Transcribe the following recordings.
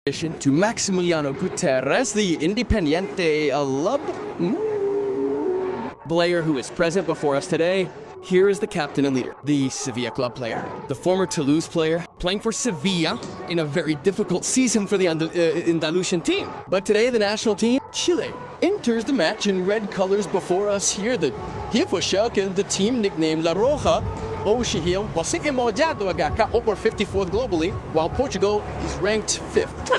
To Maximiliano Guterres, the Independiente alum player who is present before us today. Here is the captain and leader, the Sevilla club player, the former Toulouse player, playing for Sevilla in a very difficult season for the Andalusian team. But today, the national team, Chile, enters the match in red colors before us here. Here for Schalke, the team nicknamed La Roja, was over 54th globally, while Portugal is ranked 5th.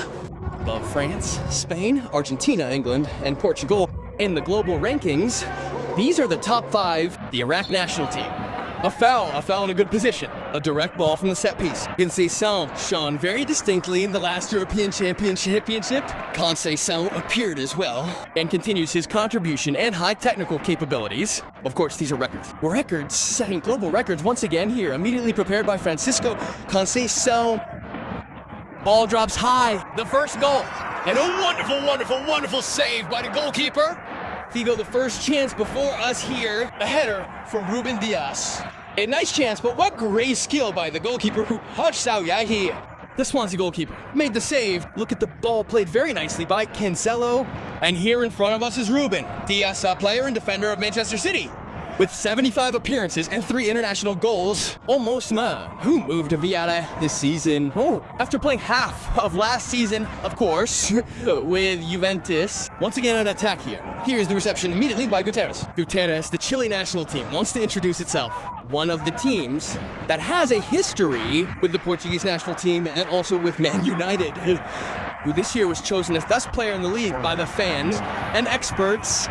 Above France, Spain, Argentina, England, and Portugal in the global rankings, these are the top 5, the Iraq national team. A foul in a good position. A direct ball from the set piece. Conceição shone very distinctly in the last European Championship. Conceição appeared as well and continues his contribution and high technical capabilities. Of course, these are records. Records, setting global records once again here, immediately prepared by Francisco Conceição. Ball drops high, the first goal. And a wonderful save by the goalkeeper. Figo, the first chance before us here. A header from Ruben Diaz. A nice chance, but what great skill by the goalkeeper who punched out Yahi. The Swansea goalkeeper made the save. Look at the ball played very nicely by Cancelo. And here in front of us is Ruben Diaz, a player and defender of Manchester City. With 75 appearances and 3 international goals, almost man who moved to Villa this season. After playing half of last season, of course, with Juventus. Once again on attack here. Here's the reception immediately by Guterres. Guterres, the Chile national team, wants to introduce itself. One of the teams that has a history with the Portuguese national team and also with Man United, who this year was chosen as best player in the league by the fans and experts.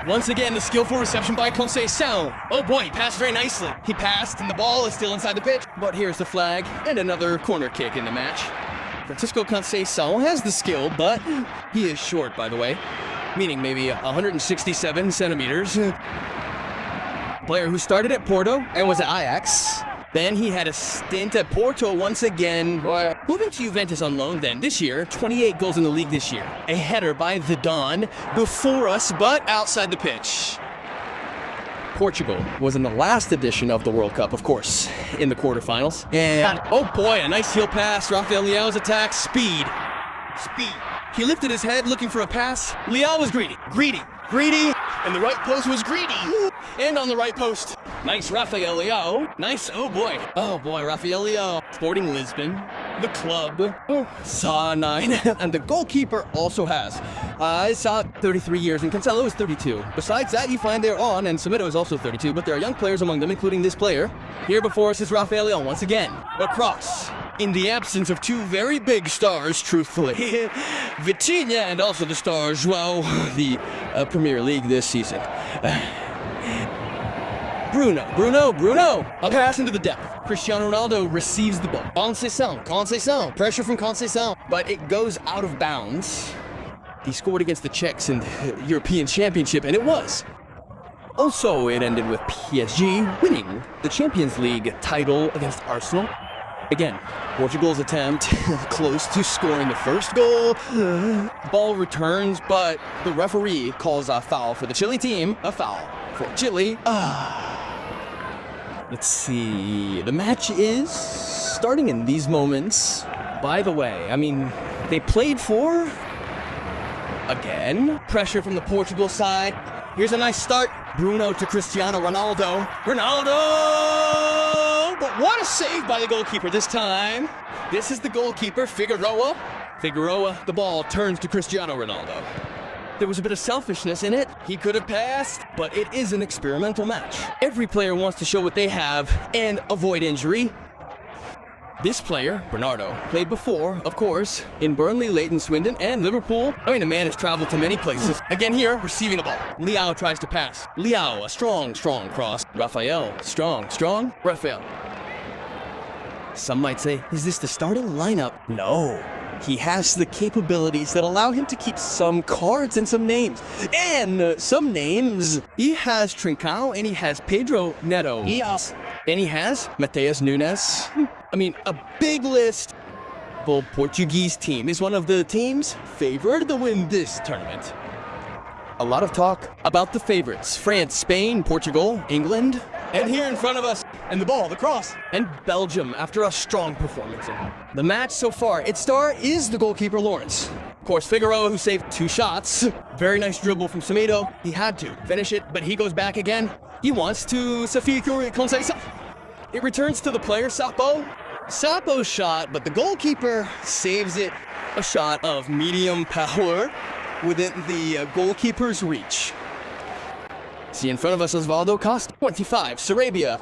Once again, the skillful reception by Conceição. Oh boy, he passed very nicely. He passed and the ball is still inside the pitch. But here's the flag and another corner kick in the match. Francisco Conceição has the skill, but he is short, by the way. Meaning maybe 167 centimeters. Player who started at Porto and was at Ajax. Then he had a stint at Porto once again. Moving to Juventus on loan then. This year, 28 goals in the league this year. A header by the Don before us, but outside the pitch. Portugal was in the last edition of the World Cup, of course, in the quarterfinals. And, oh boy, a nice heel pass. Rafael Leao's attack. Speed. He lifted his head looking for a pass. Leao was greedy. And the right post was greedy. And on the right post. Nice Rafael Leao. Nice, oh boy, Rafael Leao. Sporting Lisbon, the club, saw 9. And the goalkeeper also has. I saw 33 years and Cancelo is 32. Besides that, you find they're on, and Semedo is also 32, but there are young players among them, including this player. Here before us is Rafael Leao once again. Across. In the absence of 2 very big stars, truthfully. Vitinha and also the stars, well, the Premier League this season. Bruno. A pass into the depth. Cristiano Ronaldo receives the ball. Conceição. Pressure from Conceição. But it goes out of bounds. He scored against the Czechs in the European Championship, and it was. Also, it ended with PSG winning the Champions League title against Arsenal. Again, Portugal's attempt close to scoring the first goal. Ball returns, but the referee calls a foul for the Chile team. A foul for Chile. Let's see. The match is starting in these moments. By the way, I mean, they played for, again, pressure from the Portugal side. Here's a nice start. Bruno to Cristiano Ronaldo. But what a save by the goalkeeper this time. This is the goalkeeper, Figueroa. The ball turns to Cristiano Ronaldo. There was a bit of selfishness in it. He could have passed, but it is an experimental match. Every player wants to show what they have and avoid injury. This player, Bernardo, played before, of course, in Burnley, Leighton, Swindon, and Liverpool. I mean, the man has traveled to many places. Again here, receiving the ball. Leao tries to pass. Leao, a strong cross. Rafael, strong. Rafael. Some might say, is this the starting lineup? No. He has the capabilities that allow him to keep some cards and some names. And some names. He has Trincao and he has Pedro Neto. Yes. And he has Mateus Nunes. I mean, a big list. The Portuguese team is one of the teams favored to win this tournament. A lot of talk about the favorites. France, Spain, Portugal, England. And here in front of us, And the ball, the cross. And Belgium, after a strong performance. The match so far, its star is the goalkeeper Lawrence. Of course, Figueroa, who saved 2 shots. Very nice dribble from Semedo. He had to finish it, but he goes back again. He wants to Conceição. It returns to the player, Sapo. Sapo's shot, but the goalkeeper saves it. A shot of medium power within the goalkeeper's reach. See in front of us Osvaldo Costa, 25, Sarabia.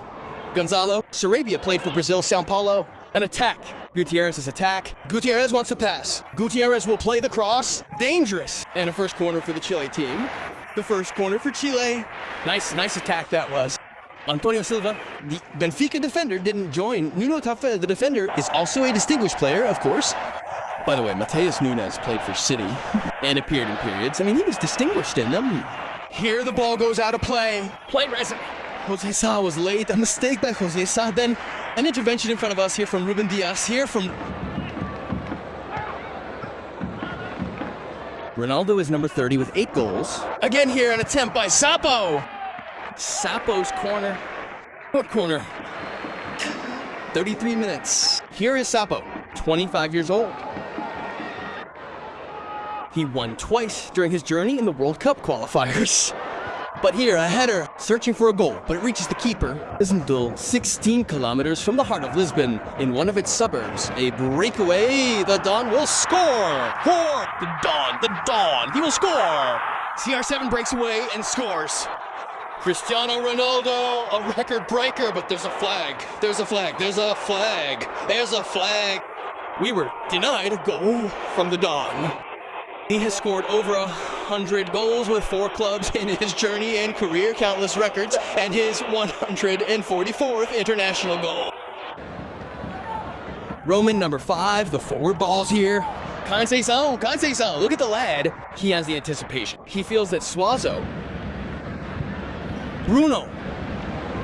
Gonzalo, Sarabia played for Brazil, Sao Paulo. An attack. Gutierrez's attack. Gutierrez wants to pass. Gutierrez will play the cross. Dangerous. And a first corner for the Chile team. The first corner for Chile. Nice attack that was. Antonio Silva, the Benfica defender, didn't join. Nuno Tafé, the defender, is also a distinguished player, of course. By the way, Matheus Nunes played for City and appeared in periods. I mean, he was distinguished in them. Here the ball goes out of play. Play resume. Jose Sa was late. A mistake by Jose Sa. Then an intervention in front of us here from Ruben Diaz. Here from... Ronaldo is number 30 with 8 goals. Again here, an attempt by Sapo. Sapo's corner. What corner? 33 minutes. Here is Sapo, 25 years old. He won twice during his journey in the World Cup qualifiers. But here, a header, searching for a goal, but it reaches the keeper. Isn't 16 kilometers from the heart of Lisbon, in one of its suburbs. A breakaway, the Don will score! For the Don, he will score! CR7 breaks away and scores. Cristiano Ronaldo, a record breaker, but there's a flag. There's a flag, there's a flag, there's a flag. We were denied a goal from the Don. He has scored over 100 goals with 4 clubs in his journey and career, countless records, and his 144th international goal. Roman number 5, the forward ball's here. Conceição, look at the lad. He has the anticipation. He feels that Suazo, Bruno,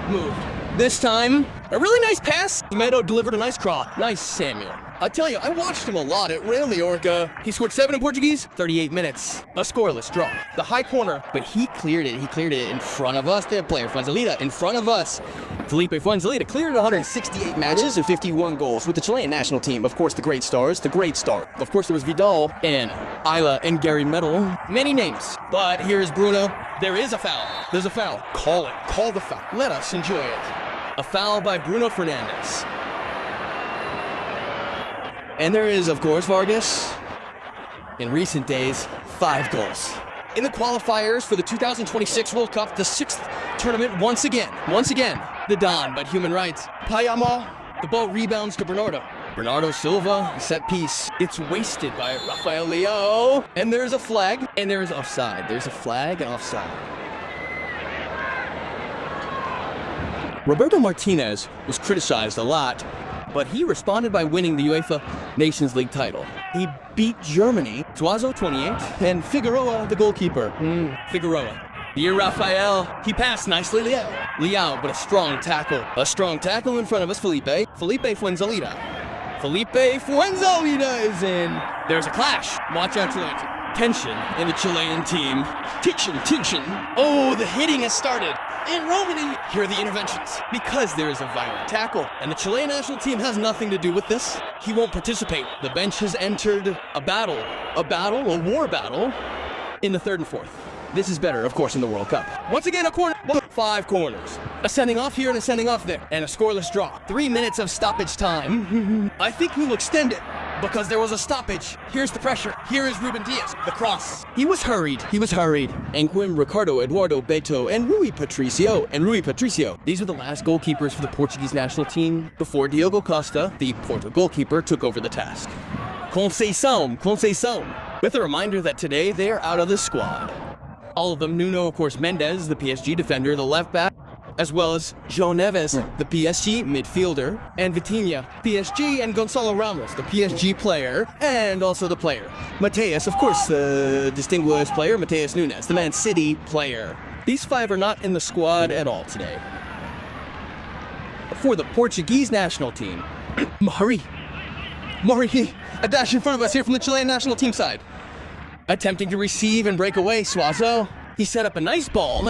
moved. This time, a really nice pass. Semedo delivered a nice cross. Nice Samuel. I tell you, I watched him a lot at Real Mallorca. He scored 7 in Portuguese, 38 minutes. A scoreless draw. The high corner, but he cleared it. He cleared it in front of us. The player Fuenzalida in front of us. Felipe Fuenzalida cleared 168 matches and 51 goals with the Chilean national team. Of course, the great stars, the great star. Of course, there was Vidal and Isla and Gary Medel. Many names. But here is Bruno. There is a foul. There's a foul. Call it. Call the foul. Let us enjoy it. A foul by Bruno Fernandes. And there is, of course, Vargas. In recent days, 5 goals. In the qualifiers for the 2026 World Cup, the 6th tournament once again, the Don, but human rights. Payama, the ball rebounds to Bernardo Silva, set piece. It's wasted by Rafael Leao. And there's a flag, and there is offside. There's a flag and offside. Roberto Martinez was criticized a lot, but he responded by winning the UEFA Nations League title. He beat Germany, Suazo 28, and Figueroa, the goalkeeper. Figueroa. Here Rafael, he passed nicely, Leao, but a strong tackle. A strong tackle in front of us, Felipe Fuenzalida. Felipe Fuenzalida is in. There's a clash. Watch out, Chilean. Tension in the Chilean team. Tension. Oh, the hitting has started. In Romani, here are the interventions. Because there is a violent tackle, and the Chilean national team has nothing to do with this. He won't participate. The bench has entered a war battle, in the 3rd and 4th. This is better, of course, in the World Cup. Once again, a corner. 5 corners. A sending off here and a sending off there. And a scoreless draw. 3 minutes of stoppage time. I think we'll extend it, because there was a stoppage. Here's the pressure. Here is Ruben Diaz. The cross. He was hurried. Anquim, Ricardo, Eduardo, Beto, and Rui Patricio. These are the last goalkeepers for the Portuguese national team before Diogo Costa, the Porto goalkeeper, took over the task. Conceição. With a reminder that today they are out of the squad. All of them, Nuno, of course, Mendes, the PSG defender, the left back, as well as João Neves, the PSG midfielder, and Vitinha, PSG, and Gonçalo Ramos, the PSG player, and also the player. Matheus, of course, the distinguished player, Matheus Nunes, the Man City player. These 5 are not in the squad at all today. For the Portuguese national team, Mari, a dash in front of us here from the Chilean national team side. Attempting to receive and break away, Suazo. He set up a nice ball.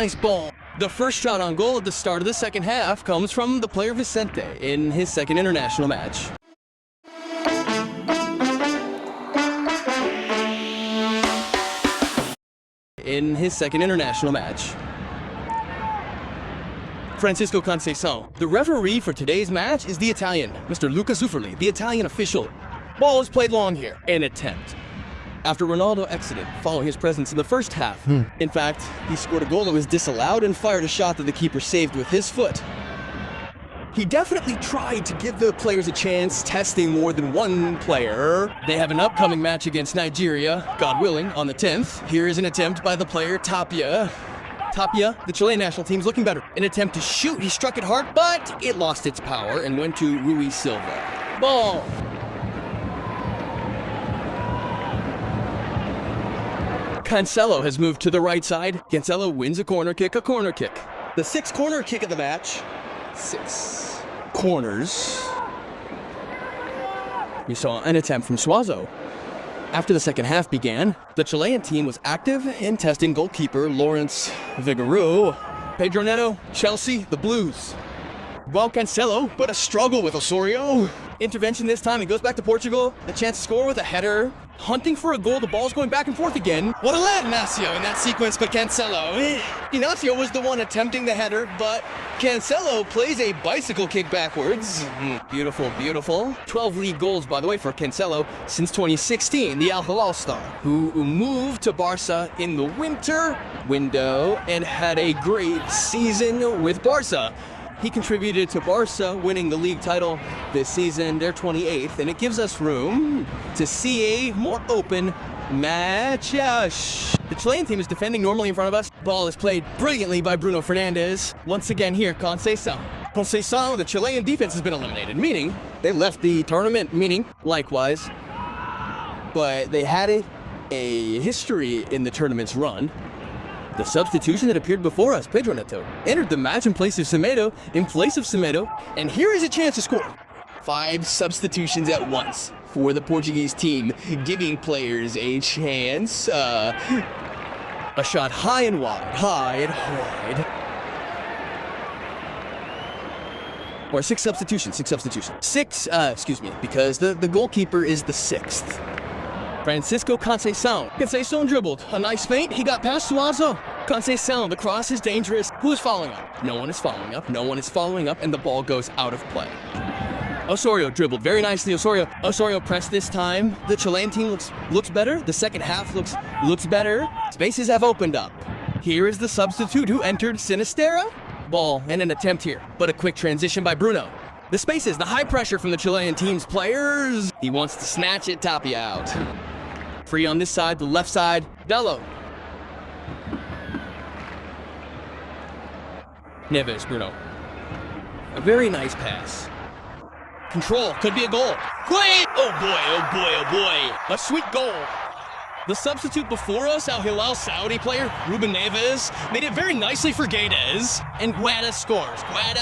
The first shot on goal at the start of the second half comes from the player Vicente in his second international match. Francisco Conceição. The referee for today's match is the Italian, Mr. Luca Zufferli, the Italian official. Ball is played long here. An attempt. After Ronaldo exited, following his presence in the first half. In fact, he scored a goal that was disallowed and fired a shot that the keeper saved with his foot. He definitely tried to give the players a chance, testing more than one player. They have an upcoming match against Nigeria, God willing, on the 10th. Here is an attempt by the player Tapia. Tapia, the Chilean national team's looking better. An attempt to shoot, he struck it hard, but it lost its power and went to Rui Silva. Ball. Cancelo has moved to the right side. Cancelo wins a corner kick. The sixth corner kick of the match. 6 corners. We saw an attempt from Suazo. After the second half began, the Chilean team was active in testing goalkeeper Lawrence Vigouroux. Pedro Neto, Chelsea, the Blues. While Cancelo, but a struggle with Osorio. Intervention this time, he goes back to Portugal. The chance to score with a header. Hunting for a goal, the ball's going back and forth again. What a lad, Ignacio, in that sequence, but Cancelo. Ignacio was the one attempting the header, but Cancelo plays a bicycle kick backwards. Beautiful, beautiful. 12 league goals, by the way, for Cancelo since 2016, the Al Hilal star, who moved to Barca in the winter window and had a great season with Barca. He contributed to Barca winning the league title this season. They're 28th, and it gives us room to see a more open match. The Chilean team is defending normally in front of us. Ball is played brilliantly by Bruno Fernandes. Once again here, Conceição. The Chilean defense has been eliminated, meaning they left the tournament, meaning likewise. But they had a history in the tournament's run. The substitution that appeared before us, Pedro Neto, entered the match in place of Semedo, and here is a chance to score. 5 substitutions at once for the Portuguese team, giving players a chance. A shot high and wide, Or 6 substitutions. 6, because the goalkeeper is the 6th. Francisco Conceição. Conceição dribbled. A nice feint. He got past Suazo. Conceição, the cross is dangerous. Who is following up? No one is following up, and the ball goes out of play. Osorio dribbled very nicely. Osorio pressed this time. The Chilean team looks better. The second half looks better. Spaces have opened up. Here is the substitute who entered, Sinisterra. Ball and an attempt here, but a quick transition by Bruno. The spaces, the high pressure from the Chilean team's players. He wants to snatch it, Tapia out. Free on this side, the left side, Dello. Neves, Bruno. A very nice pass. Control, could be a goal. Quick! Oh boy. A sweet goal. The substitute before us, Al Hilal Saudi player, Ruben Neves, made it very nicely for Guedes. And Guedes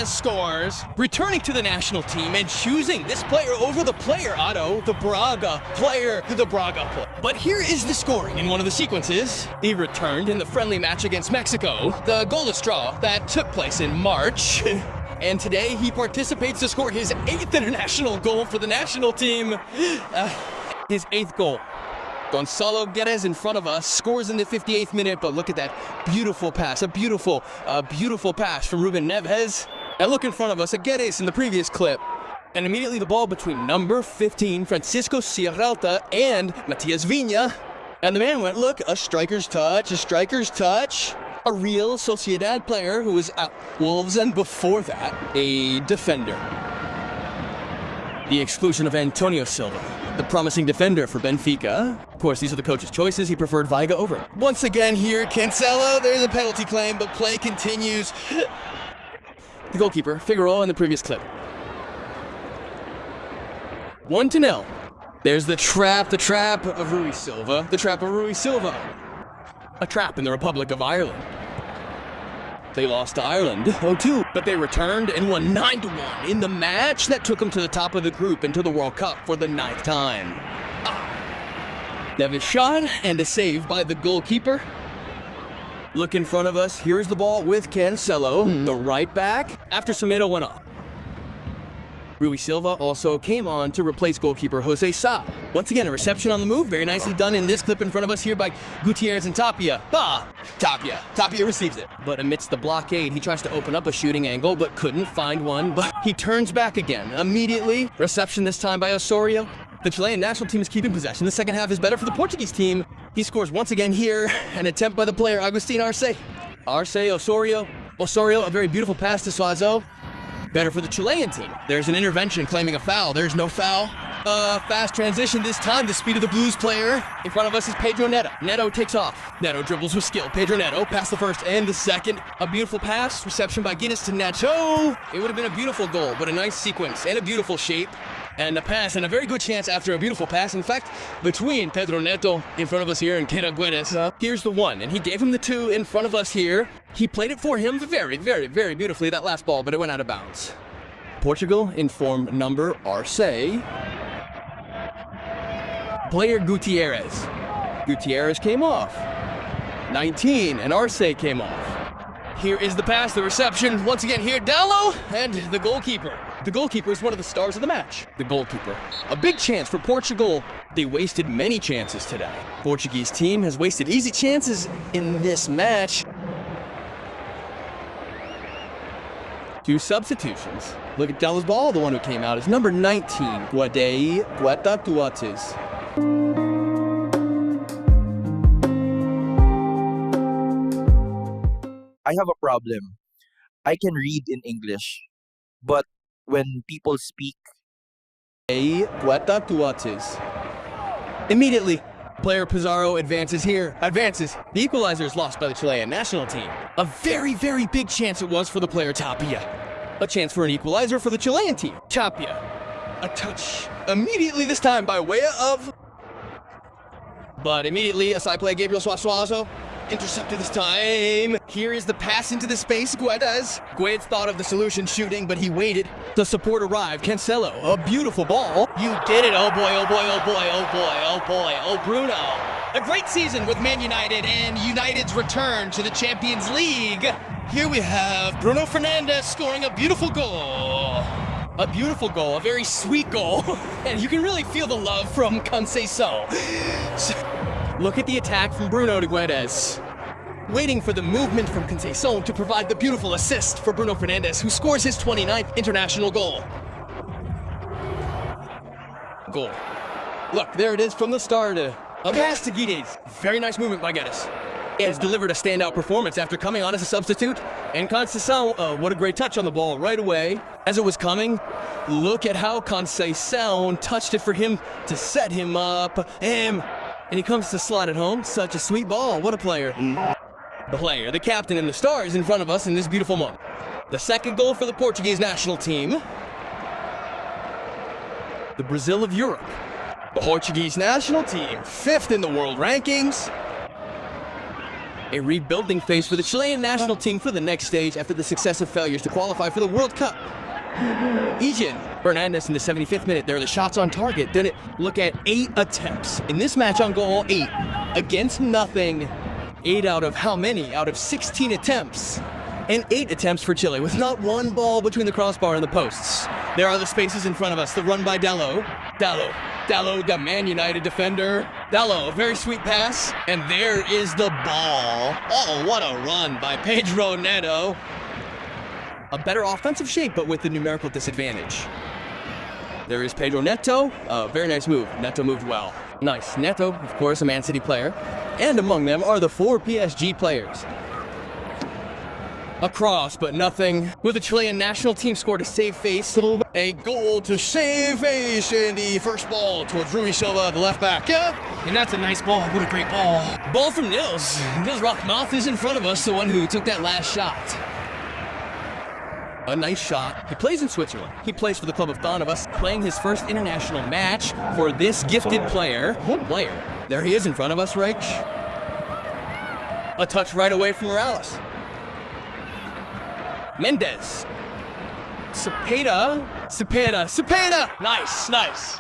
scores. Returning to the national team and choosing this player over the player, Otto, the Braga player. But here is the scoring in one of the sequences. He returned in the friendly match against Mexico, the goalless draw that took place in March. And today he participates to score his 8th international goal for the national team. His 8th goal. Gonzalo Guedes in front of us scores in the 58th minute, but look at that beautiful pass, a beautiful pass from Ruben Neves. And look in front of us, a Guedes in the previous clip. And immediately the ball between number 15, Francisco Sierralta, and Matias Vinha. And the man went, look, a striker's touch. A real Sociedad player who was at Wolves, and before that, a defender. The exclusion of Antonio Silva, the promising defender for Benfica. Of course, these are the coach's choices. He preferred Veiga over it. Once again here, Cancelo. There's a penalty claim, but play continues. The goalkeeper, Figueroa, in the previous clip. 1-0. There's the trap of Rui Silva. A trap in the Republic of Ireland. They lost to Ireland 0-2, but they returned and won 9-1 in the match that took them to the top of the group and to the World Cup for the 9th time. Neves shot and a save by the goalkeeper. Look in front of us. Here's the ball with Cancelo, the right back, after Semedo went off. Rui Silva also came on to replace goalkeeper Jose Sa. Once again, a reception on the move. Very nicely done in this clip in front of us here by Gutierrez and Tapia. Tapia receives it. But amidst the blockade, he tries to open up a shooting angle, but couldn't find one. But he turns back again. Immediately, reception this time by Osorio. The Chilean national team is keeping possession. The second half is better for the Portuguese team. He scores once again here. An attempt by the player, Agustin Arce. Osorio, a very beautiful pass to Suazo. Better for the Chilean team. There's an intervention claiming a foul. There's no foul. Fast transition this time. The speed of the Blues player. In front of us is Pedro Neto. Neto takes off. Neto dribbles with skill. Pedro Neto past the first and the second. A beautiful pass. Reception by Guinness to Neto. It would have been a beautiful goal, but a nice sequence and a beautiful shape. And a pass, and a very good chance after a beautiful pass. In fact, between Pedro Neto in front of us here and Keita Guedes, here's the one, and he gave him the two in front of us here. He played it for him very, very, very beautifully, that last ball, but it went out of bounds. Portugal in form number Arce. Player Gutierrez. Gutierrez came off. 19, and Arce came off. Here is the pass, the reception. Once again here, Dallo, and the goalkeeper. The goalkeeper is one of the stars of the match. The goalkeeper. A big chance for Portugal. They wasted many chances today. Portuguese team has wasted easy chances in this match. 2 substitutions. Look at Dallo's ball. The one who came out is number 19, Guetta Tuates. I have a problem. I can read in English, but when people speak, immediately, player Pizarro advances here. The equalizer is lost by the Chilean national team. A very, very big chance it was for the player Tapia. A chance for an equalizer for the Chilean team. Tapia. A touch. Immediately this time by way of... But immediately, a side play, Gabriel Suazo. Intercepted this time. Here is the pass into the space, Guedes. Guedes thought of the solution shooting, but he waited. The support arrived. Cancelo, a beautiful ball. You did it. Oh boy, oh boy, oh boy, oh boy, oh boy, oh Bruno. A great season with Man United and United's return to the Champions League. Here we have Bruno Fernandes scoring a beautiful goal. A beautiful goal, a very sweet goal. And you can really feel the love from Conceição. Look at the attack from Bruno to Guedes. Waiting for the movement from Conceição to provide the beautiful assist for Bruno Fernandes, who scores his 29th international goal. Look, there it is from the start. A pass to Guedes. Very nice movement by Guedes. He has delivered a standout performance after coming on as a substitute. And Conceição, what a great touch on the ball right away. As it was coming, look at how Conceição touched it for him to set him up. And he comes to slot it home. Such a sweet ball. What a player. The player, the captain, and the stars in front of us in this beautiful moment. The second goal for the Portuguese national team. The Brazil of Europe. The Portuguese national team, 5th in the world rankings. A rebuilding phase for the Chilean national team for the next stage after the successive failures to qualify for the World Cup. Fernandes in the 75th minute. There are the shots on target. Then look at 8 attempts. In this match on goal, 8. Against nothing. 8 out of how many? Out of 16 attempts. And 8 attempts for Chile with not one ball between the crossbar and the posts. There are the spaces in front of us. The run by Dallo. Dallo, the Man United defender. Dallo, a very sweet pass. And there is the ball. Oh, what a run by Pedro Neto. A better offensive shape, but with the numerical disadvantage. There is Pedro Neto. Very nice move. Neto moved well. Nice. Neto, of course, a Man City player. And among them are the 4 PSG players. A cross, but nothing. With the Chilean national team scored a save face. A goal to save face, and the first ball towards Rui Silva, the left back. Yeah, and that's a nice ball. What a great ball. Ball from Nils. Nils Rockmouth is in front of us, the one who took that last shot. A nice shot. He plays in Switzerland. He plays for the club of Thonavas, playing his first international match for this gifted player. There he is in front of us, Reich. A touch right away from Morales. Mendes. Cepeda. Nice.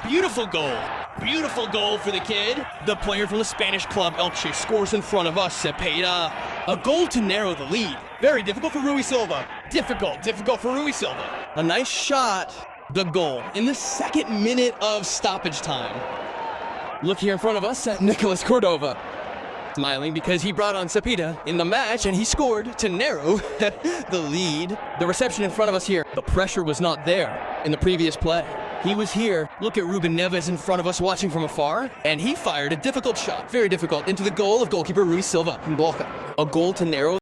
Beautiful goal. Beautiful goal for the kid. The player from the Spanish club Elche scores in front of us, Cepeda. A goal to narrow the lead. Very difficult for Rui Silva. Difficult for Rui Silva. A nice shot. The goal in the 2nd minute of stoppage time. Look here in front of us at Nicolas Cordova. Smiling because he brought on Cepeda in the match and he scored to narrow the lead. The reception in front of us here, the pressure was not there in the previous play. He was here. Look at Ruben Neves in front of us watching from afar, and he fired a difficult shot, very difficult, into the goal of goalkeeper Rui Silva. A goal to narrow